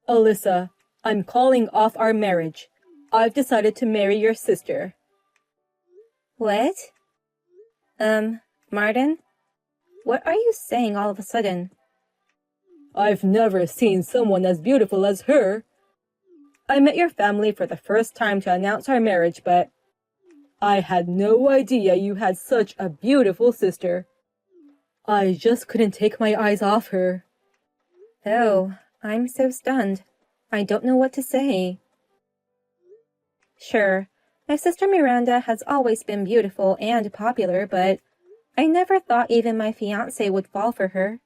Alyssa, I'm calling off our marriage. I've decided to marry your sister. What? Martin? What are you saying all of a sudden? I've never seen someone as beautiful as her. I met your family for the first time to announce our marriage, but I had no idea you had such a beautiful sister. I just couldn't take my eyes off her. Oh, I'm so stunned. I don't know what to say. Sure, my sister Miranda has always been beautiful and popular, but I never thought even my fiancé would fall for her.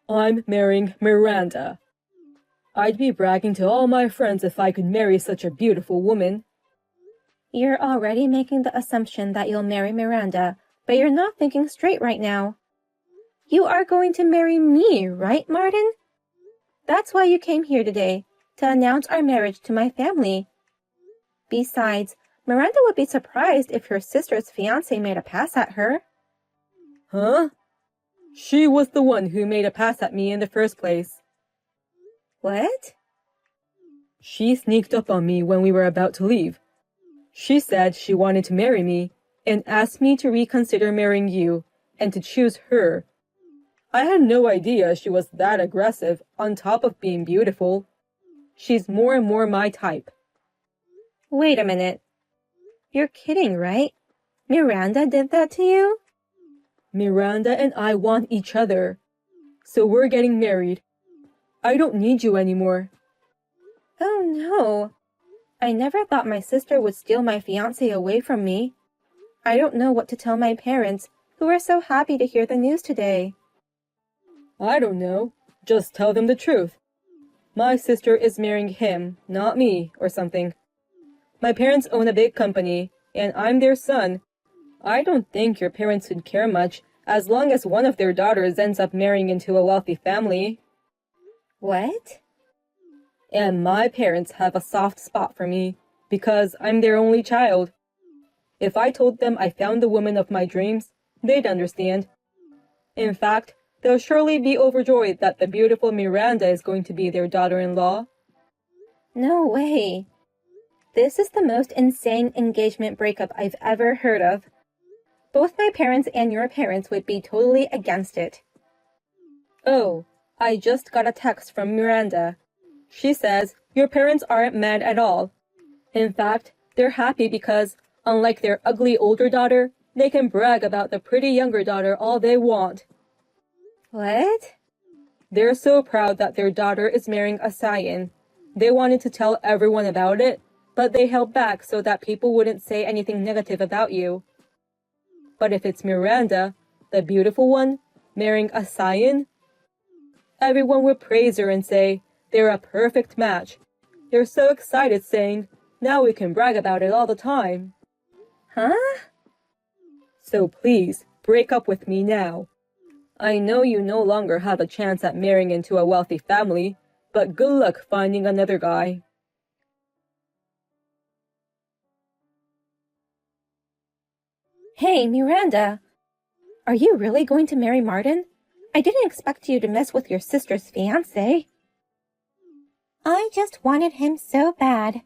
I'm marrying Miranda. I'd be bragging to all my friends if I could marry such a beautiful woman. You're already making the assumption that you'll marry Miranda, but you're not thinking straight right now. You are going to marry me, right, Martin? That's why you came here today, to announce our marriage to my family. Besides, Miranda would be surprised if her sister's fiancé made a pass at her. Huh? She was the one who made a pass at me in the first place. What? She sneaked up on me when we were about to leave. She said she wanted to marry me and asked me to reconsider marrying you and to choose her. I had no idea she was that aggressive on top of being beautiful. She's more and more my type. Wait a minute. You're kidding, right? Miranda did that to you? Miranda and I want each other, so we're getting married. I don't need you anymore. Oh no. I never thought my sister would steal my fiancé away from me. I don't know what to tell my parents, who are so happy to hear the news today. I don't know. Just tell them the truth. My sister is marrying him, not me, or something. My parents own a big company, and I'm their son. I don't think your parents would care much as long as one of their daughters ends up marrying into a wealthy family. What? And my parents have a soft spot for me because I'm their only child. If I told them I found the woman of my dreams, they'd understand. In fact, they'll surely be overjoyed that the beautiful Miranda is going to be their daughter-in-law. No way. This is the most insane engagement breakup I've ever heard of. Both my parents and your parents would be totally against it. Oh, I just got a text from Miranda. She says your parents aren't mad at all. In fact, they're happy because, unlike their ugly older daughter, they can brag about the pretty younger daughter all they want. What? They're so proud that their daughter is marrying a scion. They wanted to tell everyone about it, but they held back so that people wouldn't say anything negative about you. But if it's Miranda, the beautiful one, marrying a scion, everyone would praise her and say they're a perfect match. They're so excited, saying, now we can brag about it all the time. Huh? So please, break up with me now. I know you no longer have a chance at marrying into a wealthy family, but good luck finding another guy. Hey, Miranda. Are you really going to marry Martin? I didn't expect you to mess with your sister's fiancé. I just wanted him so bad.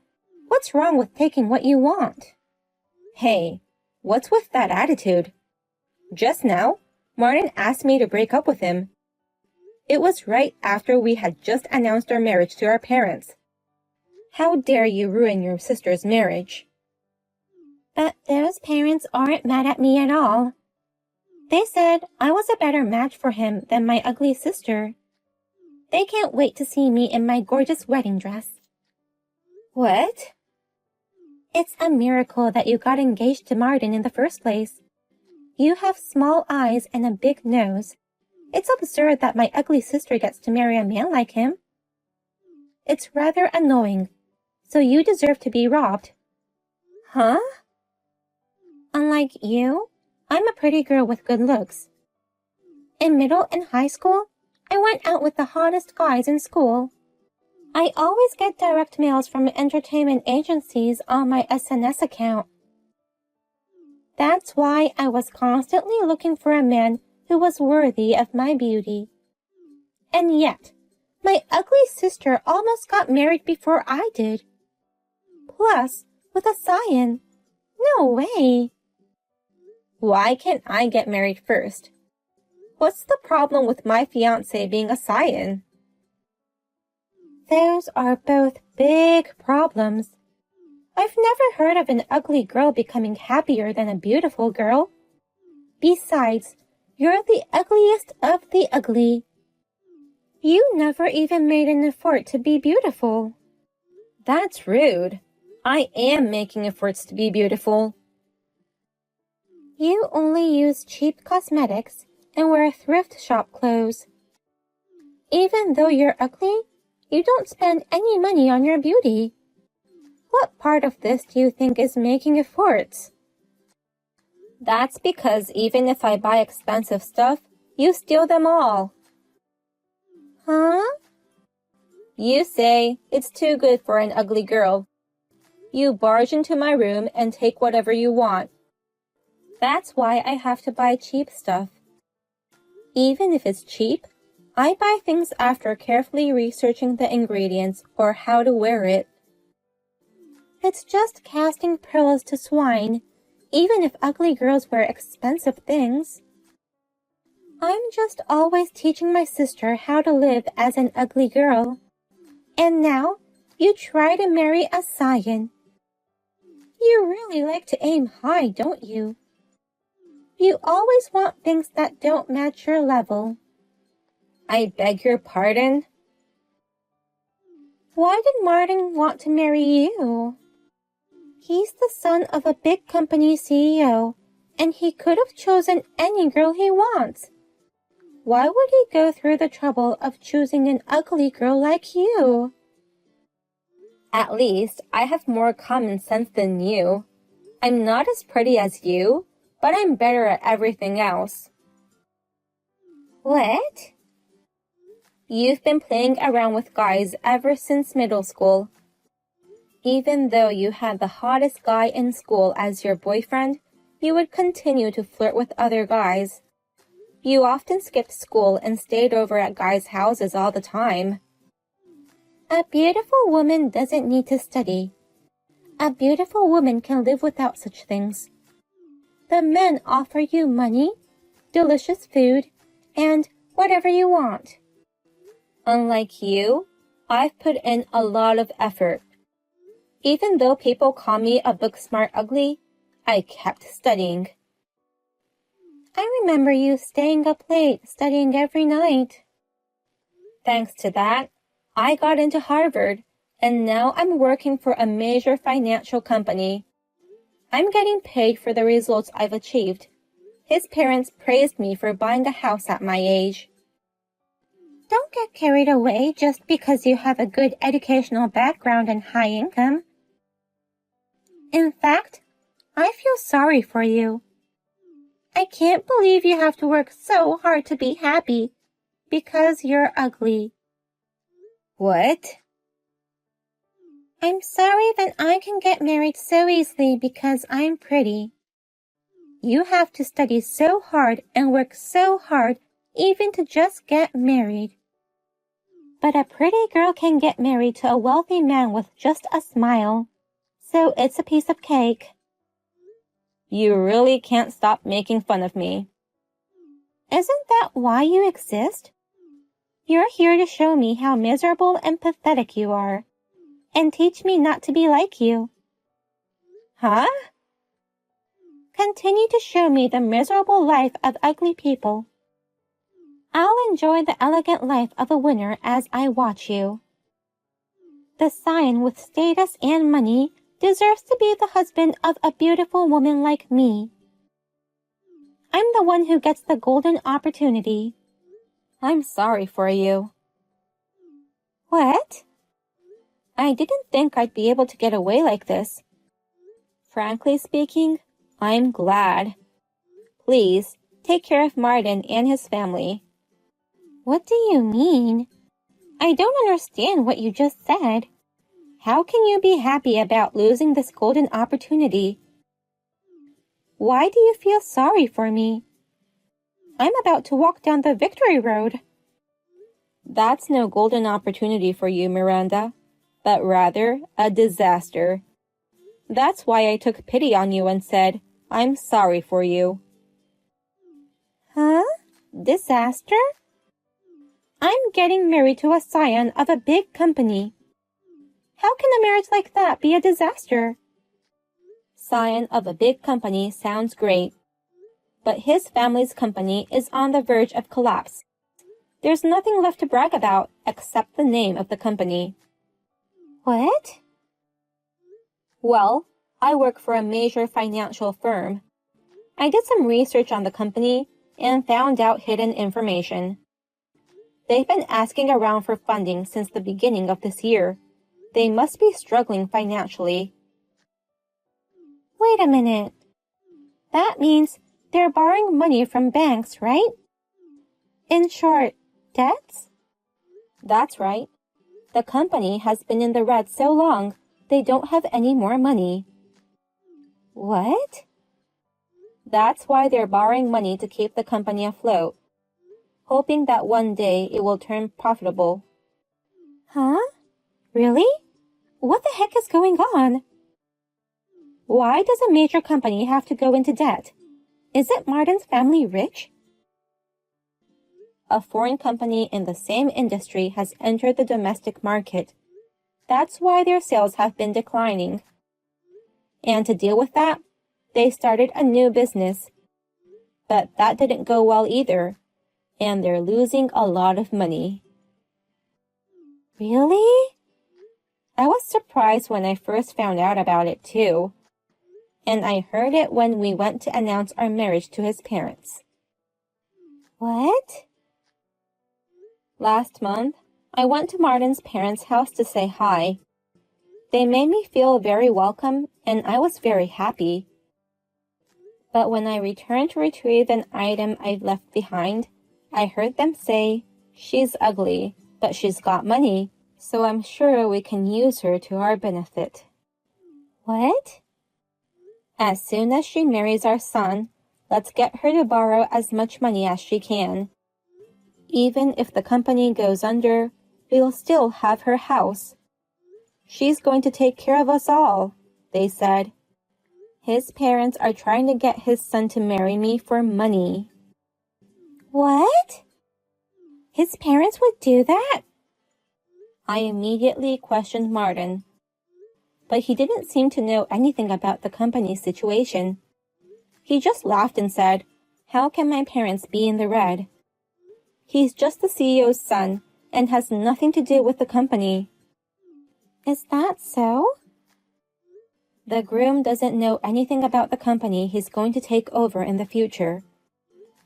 What's wrong with taking what you want? Hey, what's with that attitude? Just now, Martin asked me to break up with him. It was right after we had just announced our marriage to our parents. How dare you ruin your sister's marriage? But those parents aren't mad at me at all. They said I was a better match for him than my ugly sister. They can't wait to see me in my gorgeous wedding dress. What? It's a miracle that you got engaged to Martin in the first place. You have small eyes and a big nose. It's absurd that my ugly sister gets to marry a man like him. It's rather annoying, so you deserve to be robbed. Huh? Unlike you, I'm a pretty girl with good looks. In middle and high school, I went out with the hottest guys in school. I always get direct mails from entertainment agencies on my SNS account. That's why I was constantly looking for a man who was worthy of my beauty. And yet, my ugly sister almost got married before I did. Plus, with a scion. No way. Why can't I get married first? What's the problem with my fiancé being a scion? Those are both big problems. I've never heard of an ugly girl becoming happier than a beautiful girl. Besides, you're the ugliest of the ugly. You never even made an effort to be beautiful. That's rude. I am making efforts to be beautiful. You only use cheap cosmetics and wear thrift shop clothes. Even though you're ugly, you don't spend any money on your beauty. What part of this do you think is making efforts? That's because even if I buy expensive stuff, you steal them all. Huh? You say it's too good for an ugly girl. You barge into my room and take whatever you want. That's why I have to buy cheap stuff. Even if it's cheap, I buy things after carefully researching the ingredients or how to wear it. It's just casting pearls to swine, even if ugly girls wear expensive things. I'm just always teaching my sister how to live as an ugly girl. And now, you try to marry a scion. You really like to aim high, don't you? You always want things that don't match your level. I beg your pardon? Why did Martin want to marry you? He's the son of a big company CEO, and he could have chosen any girl he wants. Why would he go through the trouble of choosing an ugly girl like you? At least I have more common sense than you. I'm not as pretty as you, but I'm better at everything else. What? You've been playing around with guys ever since middle school. Even though you had the hottest guy in school as your boyfriend, you would continue to flirt with other guys. You often skipped school and stayed over at guys' houses all the time. A beautiful woman doesn't need to study. A beautiful woman can live without such things. The men offer you money, delicious food, and whatever you want. Unlike you, I've put in a lot of effort. Even though people call me a book-smart ugly, I kept studying. I remember you staying up late studying every night. Thanks to that, I got into Harvard, and now I'm working for a major financial company. I'm getting paid for the results I've achieved. His parents praised me for buying a house at my age. Don't get carried away just because you have a good educational background and high income. In fact, I feel sorry for you. I can't believe you have to work so hard to be happy because you're ugly. What? I'm sorry that I can get married so easily because I'm pretty. You have to study so hard and work so hard even to just get married. But a pretty girl can get married to a wealthy man with just a smile. So it's a piece of cake. You really can't stop making fun of me. Isn't that why you exist? You're here to show me how miserable and pathetic you are, and teach me not to be like you. Huh? Continue to show me the miserable life of ugly people. I'll enjoy the elegant life of a winner as I watch you. The scion with status and money deserves to be the husband of a beautiful woman like me. I'm the one who gets the golden opportunity. I'm sorry for you. What? I didn't think I'd be able to get away like this. Frankly speaking, I'm glad. Please, take care of Martin and his family. What do you mean? I don't understand what you just said. How can you be happy about losing this golden opportunity? Why do you feel sorry for me? I'm about to walk down the victory road. That's no golden opportunity for you, Miranda, but rather a disaster. That's why I took pity on you and said, I'm sorry for you. Huh? Disaster? I'm getting married to a scion of a big company. How can a marriage like that be a disaster? Scion of a big company sounds great, but his family's company is on the verge of collapse. There's nothing left to brag about except the name of the company. What? Well, I work for a major financial firm. I did some research on the company and found out hidden information. They've been asking around for funding since the beginning of this year. They must be struggling financially. Wait a minute. That means they're borrowing money from banks, right? In short, debts? That's right. The company has been in the red so long, they don't have any more money. What? That's why they're borrowing money to keep the company afloat, hoping that one day it will turn profitable. Huh? Really? What the heck is going on? Why does a major company have to go into debt? Isn't Martin's family rich? A foreign company in the same industry has entered the domestic market. That's why their sales have been declining. And to deal with that, they started a new business. But that didn't go well either, and they're losing a lot of money. Really? I was surprised when I first found out about it too. And I heard it when we went to announce our marriage to his parents. What? Last month, I went to Martin's parents' house to say hi. They made me feel very welcome, and I was very happy. But when I returned to retrieve an item I'd left behind, I heard them say, "She's ugly, but she's got money, so I'm sure we can use her to our benefit." What? As soon as she marries our son, let's get her to borrow as much money as she can. Even if the company goes under, we'll still have her house. She's going to take care of us all, they said. His parents are trying to get his son to marry me for money. What? His parents would do that? I immediately questioned Martin, but he didn't seem to know anything about the company's situation. He just laughed and said, "How can my parents be in the red? He's just the CEO's son and has nothing to do with the company." Is that so? The groom doesn't know anything about the company he's going to take over in the future.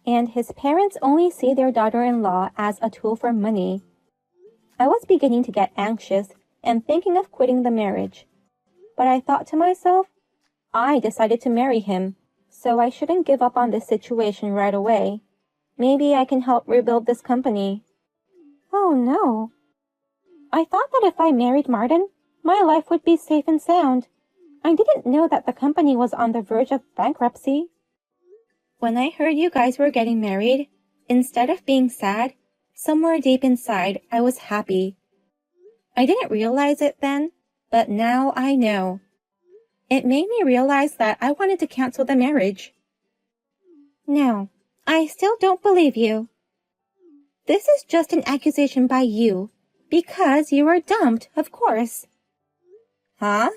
And his parents only see their daughter-in-law as a tool for money. I was beginning to get anxious and thinking of quitting the marriage. But I thought to myself, I decided to marry him, so I shouldn't give up on this situation right away. Maybe I can help rebuild this company. Oh no. I thought that if I married Martin, my life would be safe and sound. I didn't know that the company was on the verge of bankruptcy. When I heard you guys were getting married, instead of being sad, somewhere deep inside, I was happy. I didn't realize it then, but now I know. It made me realize that I wanted to cancel the marriage. No, I still don't believe you. This is just an accusation by you, because you were dumped, of course. Huh?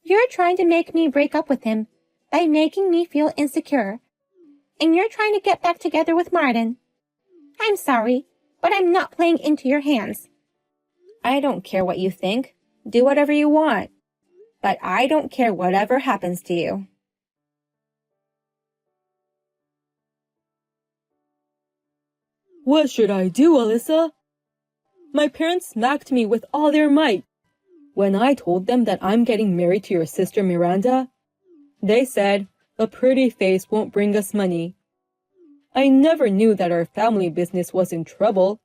You're trying to make me break up with him by making me feel insecure. And you're trying to get back together with Martin. I'm sorry, but I'm not playing into your hands. I don't care what you think. Do whatever you want. But I don't care whatever happens to you. What should I do, Alyssa? My parents smacked me with all their might. When I told them that I'm getting married to your sister Miranda, they said, "A pretty face won't bring us money." I never knew that our family business was in trouble.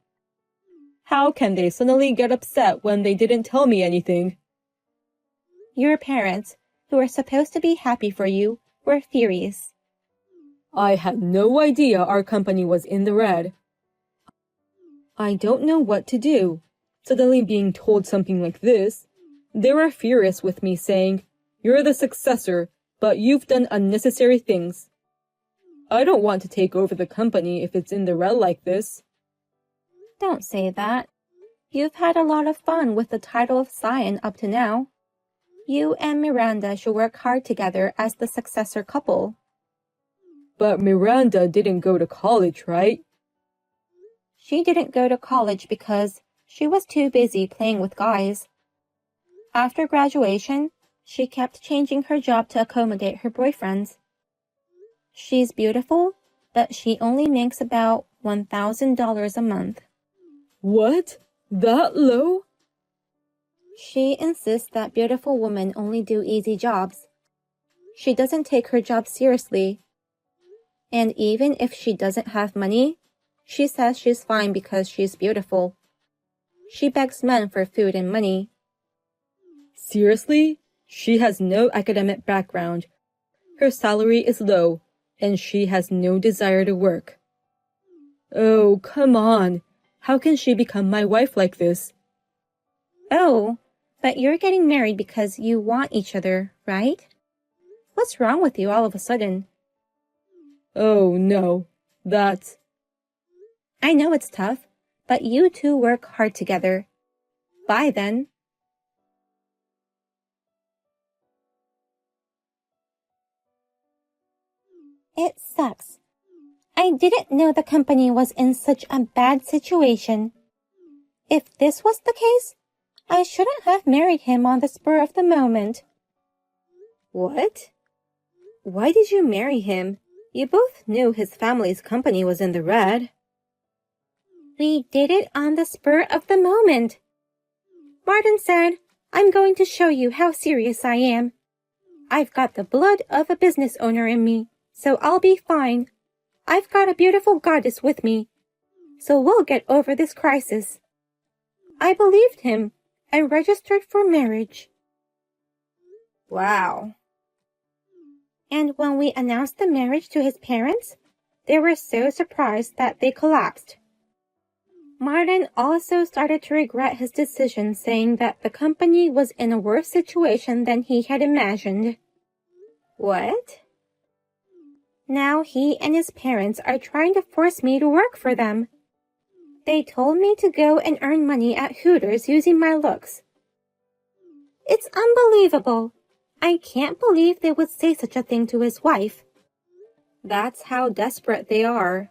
How can they suddenly get upset when they didn't tell me anything? Your parents, who are supposed to be happy for you, were furious. I had no idea our company was in the red. I don't know what to do. Suddenly being told something like this. They were furious with me, saying, "You're the successor, but you've done unnecessary things." I don't want to take over the company if it's in the red like this. Don't say that. You've had a lot of fun with the title of scion up to now. You and Miranda should work hard together as the successor couple. But Miranda didn't go to college, right? She didn't go to college because she was too busy playing with guys. After graduation, she kept changing her job to accommodate her boyfriends. She's beautiful, but she only makes about $1,000 a month. What? That low? She insists that beautiful women only do easy jobs. She doesn't take her job seriously. And even if she doesn't have money, she says she's fine because she's beautiful. She begs men for food and money. Seriously? She has no academic background. Her salary is low, and she has no desire to work. Oh, come on. How can she become my wife like this? Oh, but you're getting married because you want each other, right? What's wrong with you all of a sudden? Oh, no. I know it's tough, but you two work hard together. Bye then. It sucks. I didn't know the company was in such a bad situation. If this was the case, I shouldn't have married him on the spur of the moment. What? Why did you marry him? You both knew his family's company was in the red. We did it on the spur of the moment. Martin said, "I'm going to show you how serious I am. I've got the blood of a business owner in me, so I'll be fine. I've got a beautiful goddess with me, so we'll get over this crisis." I believed him and registered for marriage. Wow. And when we announced the marriage to his parents, they were so surprised that they collapsed. Martin also started to regret his decision, saying that the company was in a worse situation than he had imagined. What? Now he and his parents are trying to force me to work for them. They told me to go and earn money at Hooters using my looks. It's unbelievable. I can't believe they would say such a thing to his wife. That's how desperate they are.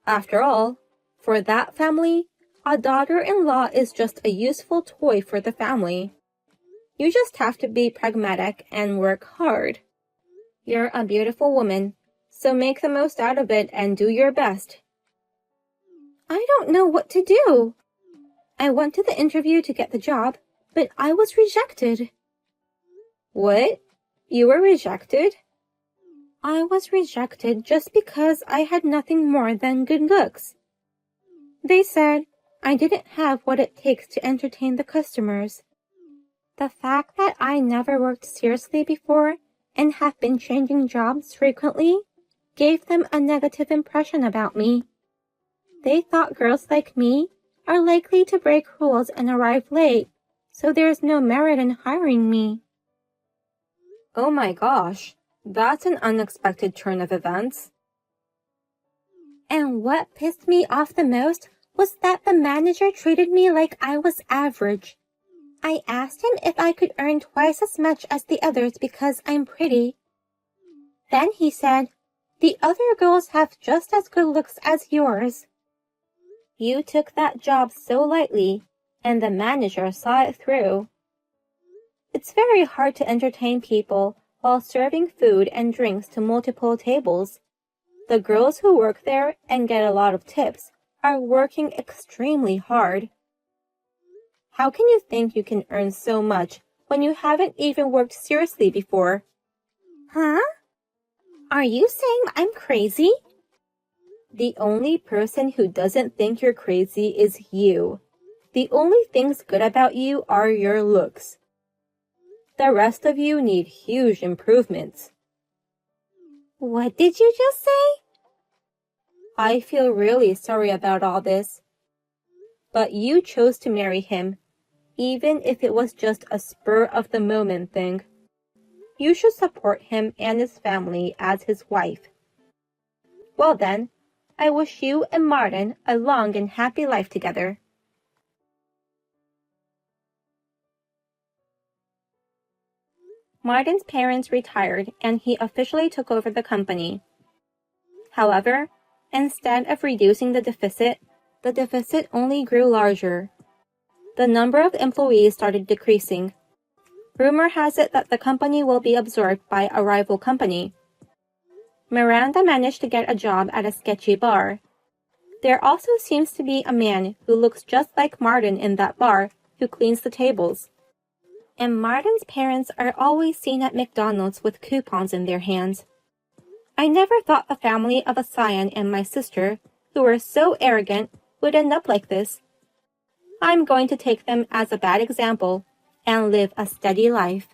After all, for that family, a daughter-in-law is just a useful toy for the family. You just have to be pragmatic and work hard. You're a beautiful woman, so make the most out of it and do your best. I don't know what to do. I went to the interview to get the job, but I was rejected. What? You were rejected? I was rejected just because I had nothing more than good looks. They said I didn't have what it takes to entertain the customers. The fact that I never worked seriously before and have been changing jobs frequently gave them a negative impression about me. They thought girls like me are likely to break rules and arrive late, so there's no merit in hiring me. Oh my gosh, that's an unexpected turn of events. And what pissed me off the most was that the manager treated me like I was average. I asked him if I could earn twice as much as the others because I'm pretty. Then he said, "The other girls have just as good looks as yours." You took that job so lightly, and the manager saw it through. It's very hard to entertain people while serving food and drinks to multiple tables. The girls who work there and get a lot of tips are working extremely hard. How can you think you can earn so much when you haven't even worked seriously before? Huh? Are you saying I'm crazy? The only person who doesn't think you're crazy is you. The only things good about you are your looks. The rest of you need huge improvements. What did you just say? I feel really sorry about all this. But you chose to marry him, even if it was just a spur-of-the-moment thing. You should support him and his family as his wife. Well then, I wish you and Martin a long and happy life together. Martin's parents retired and he officially took over the company. However, instead of reducing the deficit only grew larger. The number of employees started decreasing. Rumor has it that the company will be absorbed by a rival company. Miranda managed to get a job at a sketchy bar. There also seems to be a man who looks just like Martin in that bar who cleans the tables. And Martin's parents are always seen at McDonald's with coupons in their hands. I never thought the family of a scion and my sister, who were so arrogant, would end up like this. I'm going to take them as a bad example and live a steady life.